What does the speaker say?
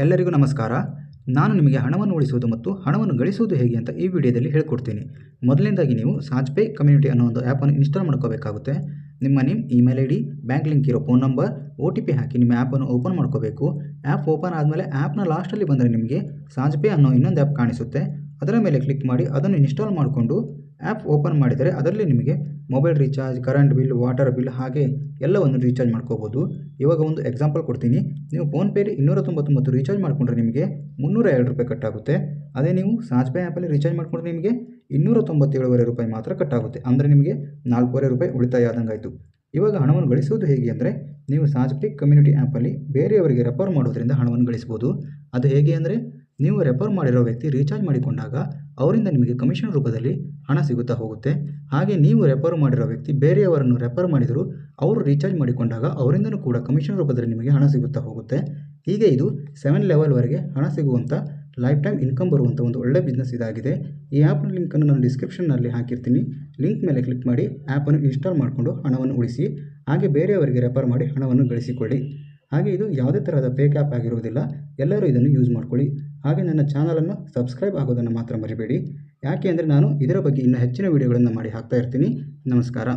ಎಲ್ಲರಿಗೂ ನಮಸ್ಕಾರ. ನಾನು ನಿಮಗೆ ಹಣವನ್ನು ಉಳಿಸುವುದು ಮತ್ತು ಹಣವನ್ನು ಗಳಿಸುವುದು ಹೇಗೆ ಅಂತ ಈ ವಿಡಿಯೋದಲ್ಲಿ ಹೇಳ್ಕೊಡ್ತೀನಿ. ಮೊದಲನೇದಾಗಿ ನೀವು ಸಾಜ್ಪೇ ಕಮ್ಯುನಿಟಿ ಅನ್ನೋ ಒಂದು ಆ್ಯಪನ್ನು ಇನ್ಸ್ಟಾಲ್ ಮಾಡ್ಕೋಬೇಕಾಗುತ್ತೆ. ನಿಮ್ಮ name, email I D, bank link ಇರೋ ಫೋನ್ ನಂಬರ್, OTP ಹಾಕಿ ನಿಮ್ಮ ಆ್ಯಪನ್ನು ಓಪನ್ ಮಾಡ್ಕೋಬೇಕು. ಆ್ಯಪ್ ಓಪನ್ ಆದಮೇಲೆ ಆ್ಯಪ್ನ ಲಾಸ್ಟಲ್ಲಿ ಬಂದರೆ ನಿಮಗೆ ಸಾಜ್ಪೇ ಅನ್ನೋ ಇನ್ನೊಂದು ಆ್ಯಪ್ ಕಾಣಿಸುತ್ತೆ. ಅದರ ಮೇಲೆ ಕ್ಲಿಕ್ ಮಾಡಿ ಅದನ್ನು ಇನ್ಸ್ಟಾಲ್ ಮಾಡಿಕೊಂಡು ಆ್ಯಪ್ ಓಪನ್ ಮಾಡಿದರೆ ಅದರಲ್ಲಿ ನಿಮಗೆ mobile recharge, current bill, water bill ಹಾಗೆ ಎಲ್ಲವನ್ನು ರೀಚಾರ್ಜ್ ಮಾಡ್ಕೋಬೋದು. ಇವಾಗ ಒಂದು ಎಕ್ಸಾಂಪಲ್ ಕೊಡ್ತೀನಿ. ನೀವು ಫೋನ್ಪೇಲಿ 299 ರೀಚಾರ್ಜ್ ಮಾಡಿಕೊಂಡ್ರೆ ನಿಮಗೆ 302 ರೂಪಾಯಿ ಕಟ್ಟಾಗುತ್ತೆ. ಅದೇ ನೀವು ಸಾಜ್ಪೇ ಆ್ಯಪಲ್ಲಿ ರೀಚಾರ್ಜ್ ಮಾಡಿಕೊಂಡ್ರೆ ನಿಮಗೆ 297 ರೂಪಾಯಿ ಮಾತ್ರ ಕಟ್ಟಾಗುತ್ತೆ. ಅಂದರೆ ನಿಮಗೆ 4.5 ರೂಪಾಯಿ ಉಳಿತಾಯ ಆದಂಗಾಯಿತು. ಇವಾಗ ಹಣವನ್ನು ಗಳಿಸುವುದು ಹೇಗೆ ಅಂದರೆ, ನೀವು ಸಾಜ್ಪೇ ಕಮ್ಯುನಿಟಿ ಆ್ಯಪಲ್ಲಿ ಬೇರೆಯವರಿಗೆ ರೆಫರ್ ಮಾಡೋದ್ರಿಂದ ಹಣವನ್ನು ಗಳಿಸ್ಬೋದು. ಅದು ಹೇಗೆ ಅಂದರೆ, ನೀವು ರೆಫರ್ ಮಾಡಿರೋ ವ್ಯಕ್ತಿ ರೀಚಾರ್ಜ್ ಮಾಡಿಕೊಂಡಾಗ ಅವರಿಂದ ನಿಮಗೆ ಕಮಿಷನ್ ರೂಪದಲ್ಲಿ ಹಣ ಸಿಗುತ್ತಾ ಹೋಗುತ್ತೆ. ಹಾಗೆ ನೀವು ರೆಫರ್ ಮಾಡಿರೋ ವ್ಯಕ್ತಿ ಬೇರೆಯವರನ್ನು ರೆಫರ್ ಮಾಡಿದರೂ ಅವರು ರೀಚಾರ್ಜ್ ಮಾಡಿಕೊಂಡಾಗ ಅವರಿಂದನೂ ಕೂಡ ಕಮಿಷನ್ ರೂಪದಲ್ಲಿ ನಿಮಗೆ ಹಣ ಸಿಗುತ್ತಾ ಹೋಗುತ್ತೆ. ಹೀಗೆ ಇದು 7 ಲೆವೆಲ್ವರೆಗೆ ಹಣ ಸಿಗುವಂಥ ಲೈಫ್ ಟೈಮ್ ಇನ್ಕಮ್ ಬರುವಂಥ ಒಂದು ಒಳ್ಳೆ ಬಿಸ್ನೆಸ್ ಇದಾಗಿದೆ. ಈ ಆ್ಯಪ್ನ ಲಿಂಕನ್ನು ನಾನು ಡಿಸ್ಕ್ರಿಪ್ಷನ್ನಲ್ಲಿ ಹಾಕಿರ್ತೀನಿ. ಲಿಂಕ್ ಮೇಲೆ ಕ್ಲಿಕ್ ಮಾಡಿ ಆ್ಯಪನ್ನು ಇನ್ಸ್ಟಾಲ್ ಮಾಡಿಕೊಂಡು ಹಣವನ್ನು ಉಳಿಸಿ. ಹಾಗೆ ಬೇರೆಯವರಿಗೆ ರೆಫರ್ ಮಾಡಿ ಹಣವನ್ನು ಗಳಿಸಿಕೊಳ್ಳಿ. ಹಾಗೆ ಇದು ಯಾವುದೇ ತರಹದ ಫೇಕ್ ಆ್ಯಪ್ ಆಗಿರುವುದಿಲ್ಲ. ಎಲ್ಲರೂ ಇದನ್ನು ಯೂಸ್ ಮಾಡ್ಕೊಳ್ಳಿ. ಹಾಗೆ ನನ್ನ ಚಾನಲನ್ನು ಸಬ್ಸ್ಕ್ರೈಬ್ ಆಗೋದನ್ನು ಮಾತ್ರ ಮರಿಬೇಡಿ. ಯಾಕೆ ಅಂದರೆ ನಾನು ಇದರ ಬಗ್ಗೆ ಇನ್ನೂ ಹೆಚ್ಚಿನ ವಿಡಿಯೋಗಳನ್ನು ಮಾಡಿ ಹಾಕ್ತಾ ಇರ್ತೀನಿ. ನಮಸ್ಕಾರ.